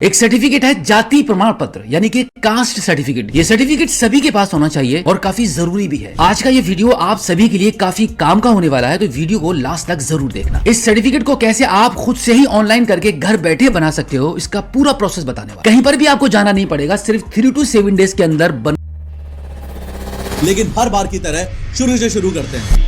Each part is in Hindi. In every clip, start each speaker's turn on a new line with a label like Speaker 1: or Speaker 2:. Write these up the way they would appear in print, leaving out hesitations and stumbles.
Speaker 1: एक सर्टिफिकेट है जाति प्रमाण पत्र यानी कि कास्ट सर्टिफिकेट। ये सर्टिफिकेट सभी के पास होना चाहिए और काफी जरूरी भी है। आज का ये वीडियो आप सभी के लिए काफी काम का होने वाला है, तो वीडियो को लास्ट तक जरूर देखना। इस सर्टिफिकेट को कैसे आप खुद से ही ऑनलाइन करके घर बैठे बना सकते हो, इसका पूरा प्रोसेस बताने वाला। कहीं पर भी आपको जाना नहीं पड़ेगा, सिर्फ 3 to 7 डेज के अंदर
Speaker 2: लेकिन हर बार की तरह शुरू से शुरू करते हैं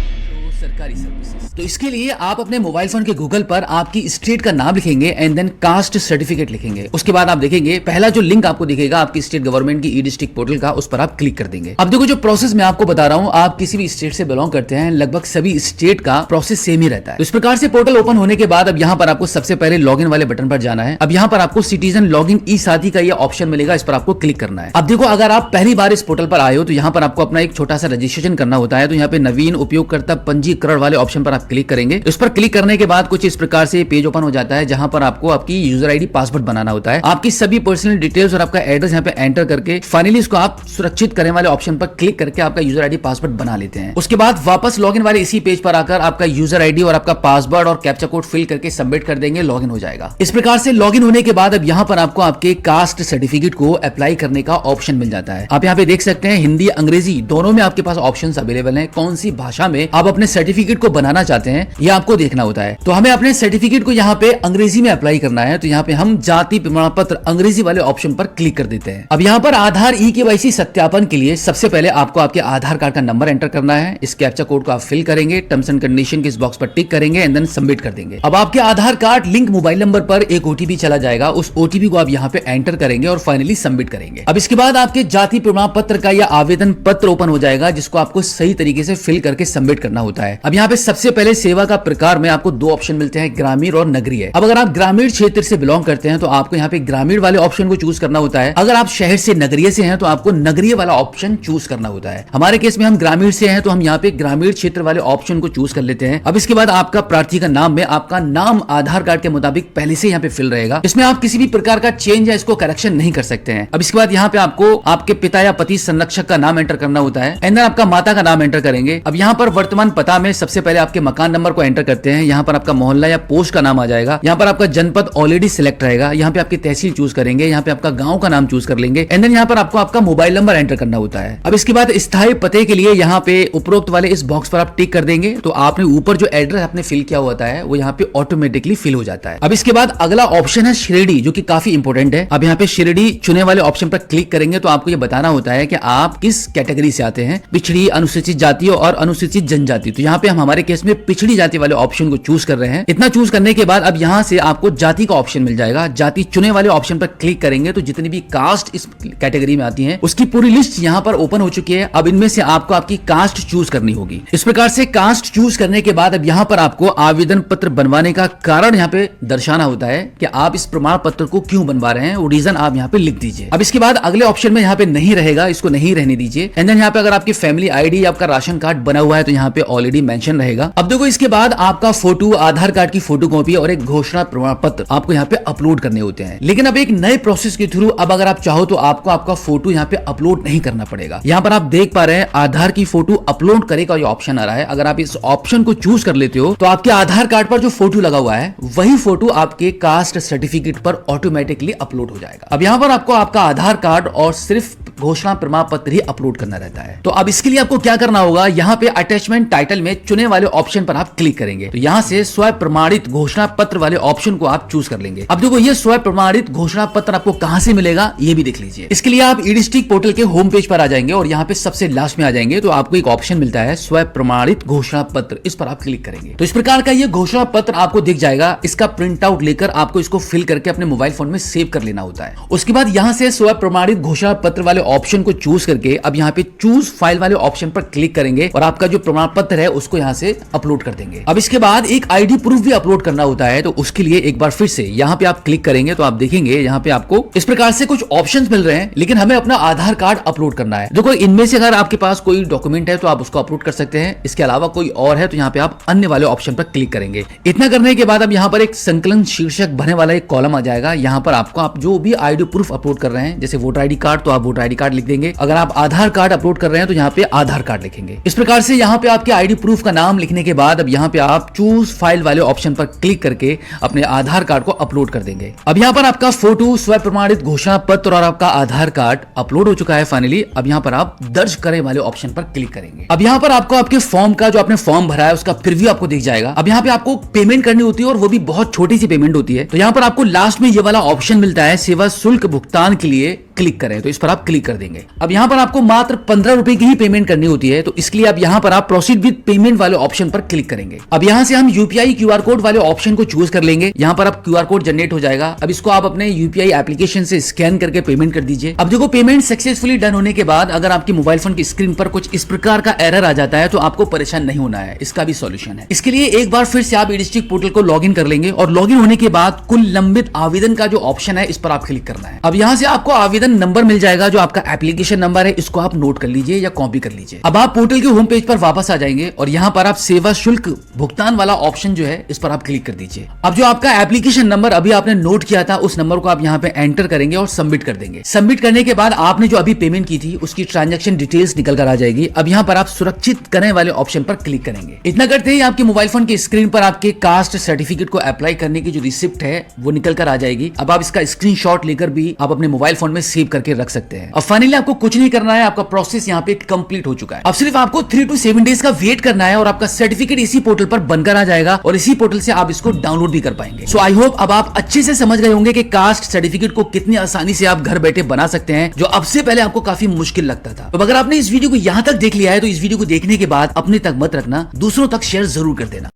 Speaker 1: सरकारी सर्विसेज। तो इसके लिए आप अपने मोबाइल फोन के गूगल पर आपकी स्टेट का नाम लिखेंगे एंड देन कास्ट सर्टिफिकेट लिखेंगे। उसके बाद आप देखेंगे पहला जो लिंक आपको दिखेगा आपकी स्टेट गवर्नमेंट की ई डिस्ट्रिक्ट पोर्टल का, उस पर आप क्लिक कर देंगे। अब देखो जो प्रोसेस मैं आपको बता रहा हूँ, आप किसी भी स्टेट से बिलोंग करते हैं, लगभग सभी स्टेट का प्रोसेस सेम ही रहता है। तो इस प्रकार से पोर्टल ओपन होने के बाद अब यहाँ पर आपको सबसे पहले लॉगिन वाले बटन पर जाना है। अब यहाँ पर आपको सिटीजन लॉगिन ई साथी का ये ऑप्शन मिलेगा, इस पर आपको क्लिक करना है। अब देखो अगर आप पहली बार इस पोर्टल पर आए हो तो यहाँ पर आपको अपना एक छोटा सा रजिस्ट्रेशन करना होता है। तो यहाँ पे नवीन उपयोगकर्ता पंजीकरण वाले ऑप्शन पर आप क्लिक करेंगे। इस पर क्लिक करने के बाद कुछ इस प्रकार से पेज ओपन हो जाता है, जहां पर आपको आपकी यूजर आईडी पासवर्ड बनाना होता है। आपकी सभी पर्सनल डिटेल्स और आपका एड्रेस यहाँ पे एंटर करके फाइनली इसको आप सुरक्षित करने वाले ऑप्शन पर क्लिक करके आपका यूजर आईडी पासवर्ड बना लेते हैं। उसके बाद वापस लॉगिन वाले इसी पेज पर आकर आपका यूजर आईडी और आपका पासवर्ड और कैप्चा कोड फिल करके सबमिट कर देंगे, लॉगिन हो जाएगा। इस प्रकार से लॉगिन होने के बाद अब यहाँ पर आपको आपके कास्ट सर्टिफिकेट को अप्लाई करने का ऑप्शन मिल जाता है। आप यहाँ पे देख सकते हैं हिंदी अंग्रेजी दोनों में आपके पास ऑप्शन अवेलेबल है। कौन सी भाषा में आप अपने सर्टिफिकेट को बनाना चाहते हैं यह आपको देखना होता है। तो हमें अपने सर्टिफिकेट को यहाँ पे अंग्रेजी में अप्लाई करना है। तो यहाँ पे हम जाति प्रमाण पत्र अंग्रेजी वाले ऑप्शन पर क्लिक कर देते हैं। अब यहाँ पर आधार ई-केवाईसी सत्यापन के लिए सबसे पहले आपको आपके आधार कार्ड का नंबर एंटर करना है। इस कैप्चा कोड को आप फिल करेंगे, टर्म्स एंड कंडीशन के इस बॉक्स पर टिक करेंगे एंड देन सबमिट कर देंगे। अब आपके आधार कार्ड लिंक मोबाइल नंबर पर एक ओटीपी चला जाएगा, उस ओटीपी को आप यहाँ पे एंटर करेंगे और फाइनली सबमिट करेंगे। अब इसके बाद आपके जाति प्रमाण पत्र का यह आवेदन पत्र ओपन हो जाएगा, जिसको आपको सही तरीके से फिल करके सबमिट करना होता है। अब यहाँ पे सबसे पहले सेवा का प्रकार में आपको 2 ऑप्शन मिलते हैं, ग्रामीण और नगरीय। अब अगर आप ग्रामीण क्षेत्र से बिलोंग करते हैं तो आपको यहाँ पे ग्रामीण वाले ऑप्शन को चूज करना होता है। अगर आप शहर से नगरीय से हैं तो आपको नगरीय वाला ऑप्शन चूज करना होता है। हमारे केस में हम ग्रामीण से हैं तो हम यहाँ पे ग्रामीण क्षेत्र वाले ऑप्शन को चूज कर लेते हैं। अब इसके बाद आपका प्रार्थी का नाम में आपका नाम आधार कार्ड के मुताबिक पहले से यहाँ पे फिल रहेगा। इसमें आप किसी भी प्रकार का चेंज या इसको करेक्शन नहीं कर सकते हैं। अब इसके बाद यहाँ पे आपको आपके पिता या पति संरक्षक का नाम एंटर करना होता है एंड आपका माता का नाम एंटर करेंगे। अब यहाँ पर वर्तमान पता में सबसे पहले आपके मकान नंबर को एंटर करते हैं। यहाँ पर आपका मोहल्ला या पोस्ट का नाम आ जाएगा। यहाँ पर आपका जनपद ऑलरेडी सिलेक्ट रहेगा। यहाँ पे आपकी तहसील चूज करेंगे, यहाँ पे आपका गांव का नाम चूज कर लेंगे एंड देन यहाँ पर आपको आपका मोबाइल नंबर एंटर करना होता है। अब इसके बाद स्थायी पते के लिए यहाँ पे उपरोक्त वाले इस बॉक्स पर आप टिक कर देंगे। तो आपने ऊपर जो एड्रेस आपने फिल किया होता है वो यहाँ पे ऑटोमेटिकली फिल हो जाता है। अब इसके बाद अगला ऑप्शन है श्रेणी, जो कि काफी इंपॉर्टेंट है। अब यहाँ पे श्रेणी चुने वाले ऑप्शन पर क्लिक करेंगे तो आपको ये बताना होता है कि आप किस कैटेगरी से आते हैं, पिछड़ी, अनुसूचित जातियों और अनुसूचित जनजाति। तो यहाँ पे हम हमारे केस में पिछड़ी जाति वाले ऑप्शन को चूज कर रहे हैं। इतना चूज करने के बाद अब यहाँ से आपको जाति का ऑप्शन मिल जाएगा। जाति चुने वाले ऑप्शन पर क्लिक करेंगे तो जितनी भी कास्ट इस कैटेगरी में आती हैं उसकी पूरी लिस्ट यहाँ पर ओपन हो चुकी है। अब इनमें से आपको आपकी कास्ट चूज करनी होगी। इस प्रकार से कास्ट चूज करने के बाद अब यहाँ पर आपको आवेदन पत्र बनवाने का कारण यहाँ पे दर्शाना होता है कि आप इस प्रमाण पत्र को क्यों बनवा रहे हैं, वो रीजन आप यहाँ पे लिख दीजिए। अब इसके बाद अगले ऑप्शन में यहाँ पे नहीं रहेगा, इसको नहीं रहने दीजिए। एंड देन यहाँ पे अगर आपकी फैमिली आईडी या आपका राशन कार्ड बना हुआ है तो यहाँ पे ऑलरेडी मेंशन रहेगा। अब देखो इसके बाद आपका फोटो, आधार कार्ड की फोटो कॉपी और एक घोषणा प्रमाण पत्र आपको यहाँ पे अपलोड करने होते हैं। लेकिन अब एक नए प्रोसेस के थ्रू अब अगर आप चाहो तो आपको आपका फोटो यहाँ पे अपलोड नहीं करना पड़ेगा। यहाँ पर आप देख पा रहे हैं आधार की फोटो अपलोड करेगा ये ऑप्शन आ रहा है। अगर आप इस ऑप्शन को चूज कर लेते हो तो आपके आधार कार्ड पर जो फोटो लगा हुआ है वही फोटो आपके कास्ट सर्टिफिकेट पर ऑटोमेटिकली अपलोड हो जाएगा। अब यहाँ पर आपको आपका आधार कार्ड और सिर्फ घोषणा प्रमाण पत्र ही अपलोड करना रहता है। तो अब इसके लिए आपको क्या करना होगा, यहाँ पे अटैचमेंट टाइटल में चुने वाले ऑप्शन पर आप क्लिक करेंगे। तो यहाँ से स्व प्रमाणित घोषणा पत्र वाले ऑप्शन को आप चूज कर लेंगे। अब देखो ये स्व प्रमाणित घोषणा पत्र आपको कहां से मिलेगा ये भी देख लीजिए। इसके लिए आप ई डिस्ट्रिक्ट पोर्टल के होम पेज पर आ जाएंगे और यहाँ पे सबसे लास्ट में आ जाएंगे तो आपको एक ऑप्शन मिलता है स्व प्रमाणित घोषणा पत्र, इस पर आप क्लिक करेंगे। तो इस प्रकार का ये घोषणा पत्र आपको दिख जाएगा। इसका प्रिंट आउट लेकर आपको इसको फिल करके अपने मोबाइल फोन में सेव कर लेना होता है। उसके बाद यहाँ से स्व प्रमाणित घोषणा पत्र वाले ऑप्शन को चूज करके अब यहाँ पे चूज फाइल वाले ऑप्शन पर क्लिक करेंगे और आपका जो प्रमाण पत्र है उसको यहाँ से अपलोड कर देंगे। अब इसके बाद एक आईडी प्रूफ भी अपलोड करना होता है। तो उसके लिए एक बार फिर से यहाँ पे आप क्लिक करेंगे तो आप देखेंगे यहाँ पे आपको इस प्रकार से कुछ ऑप्शंस मिल रहे हैं, लेकिन हमें अपना आधार कार्ड अपलोड करना है। देखो इनमें से अगर आपके पास कोई डॉक्यूमेंट है तो आप उसको अपलोड कर सकते हैं। इसके अलावा कोई और है तो यहाँ पे आप अन्य वाले ऑप्शन पर क्लिक करेंगे। इतना करने के बाद अब यहाँ पर एक संकलन शीर्षक भरने वाला एक कॉलम आ जाएगा। यहाँ पर आपको आप जो भी आईडी प्रूफ अपलोड कर रहे हैं, जैसे वोटर आईडी कार्ड तो आप वोटर आईडी कार्ड लिख देंगे। अगर आप आधार कार्ड अपलोड कर रहे हैं तो यहाँ पे आधार कार्ड लिखेंगे। इस प्रकार से यहाँ पे आपके आईडी प्रूफ का नाम लिखने के बाद अब यहाँ पे आप चूज फाइल वाले ऑप्शन पर क्लिक करके अपने आधार कार्ड को अपलोड कर देंगे। अब यहाँ पर आपका फोटो, स्व प्रमाणित घोषणा पत्र और आपका आधार कार्ड अपलोड हो चुका है फाइनली। अब यहाँ पर आप दर्ज करें वाले ऑप्शन पर क्लिक करेंगे। अब यहाँ पर आपको आपके फॉर्म का, जो आपने फॉर्म भरा है उसका प्रीव्यू आपको दिख जाएगा। अब यहाँ पे आपको पेमेंट करनी होती है और वो भी बहुत छोटी सी पेमेंट होती है। तो यहाँ पर आपको लास्ट में ये वाला ऑप्शन मिलता है, सेवा शुल्क भुगतान के लिए क्लिक करें, तो इस पर आप क्लिक कर देंगे। अब यहाँ पर आपको मात्र 15 रुपए की ही पेमेंट करनी होती है, तो इसके लिए अब यहाँ पर आप प्रोसीड विद पेमेंट वाले ऑप्शन पर क्लिक करेंगे। अब यहाँ से हम यूपीआई क्यूआर कोड वाले ऑप्शन को चूज कर लेंगे। यहाँ पर आप क्यूआर कोड जनरेट हो जाएगा। अब इसको आप अपने यूपीआई एप्लीकेशन से स्कैन करके पेमेंट कर दीजिए। अब देखो, पेमेंट सक्सेसफुली डन होने के बाद अगर आपके मोबाइल फोन की स्क्रीन पर कुछ इस प्रकार का एरर आ जाता है तो आपको परेशान नहीं होना है, इसका भी सॉल्यूशन है। इसके लिए एक बार फिर से आप ई-डिस्ट्रिक्ट पोर्टल को लॉगिन कर लेंगे और लॉगिन होने के बाद कुल लंबित आवेदन का जो ऑप्शन है इस पर आप क्लिक करना है। अब यहाँ से आपको आवेदन नंबर मिल जाएगा, जो आपका एप्लीकेशन नंबर है, इसको आप नोट कर लीजिए या कॉपी कर लीजिए। अब आप पोर्टल के होम पेज पर वापस आ जाएंगे और यहाँ पर आप सेवा शुल्क भुगतान वाला ऑप्शन जो है इस पर आप क्लिक कर दीजिए। अब जो आपका एप्लीकेशन नंबर अभी आपने नोट किया था उस नंबर को आप यहाँ पे एंटर करेंगे और सबमिट कर देंगे। सबमिट करने के बाद आपने जो अभी पेमेंट की थी उसकी ट्रांजैक्शन डिटेल्स निकल कर आ जाएगी। अब यहाँ पर आप सुरक्षित करें वाले ऑप्शन पर क्लिक करेंगे। इतना करते ही आपके मोबाइल फोन की स्क्रीन पर आपके कास्ट सर्टिफिकेट को अप्लाई करने की जो रिसिप्ट है वो निकल कर आ जाएगी। अब आप इसका स्क्रीनशॉट लेकर भी आप अपने मोबाइल फोन में सेव करके रख सकते हैं। अब फाइनली आपको कुछ नहीं करना है, आपका प्रोसेस यहाँ पे कंप्लीट हो चुका है। अब सिर्फ आपको 3 to 7 डेज का वेट करना है और आपका सर्टिफिकेट इसी पोर्टल पर बनकर आ जाएगा और इसी पोर्टल से आप इसको डाउनलोड भी कर पाएंगे। सो आई होप अब आप अच्छे से समझ गए होंगे कि कास्ट सर्टिफिकेट को कितनी आसानी से आप घर बैठे बना सकते हैं, जो अब से पहले आपको काफी मुश्किल लगता था। तो अगर आपने इस वीडियो को यहाँ तक देख लिया है तो इस वीडियो को देखने के बाद अपने तक मत रखना, दूसरों तक शेयर जरूर कर देना।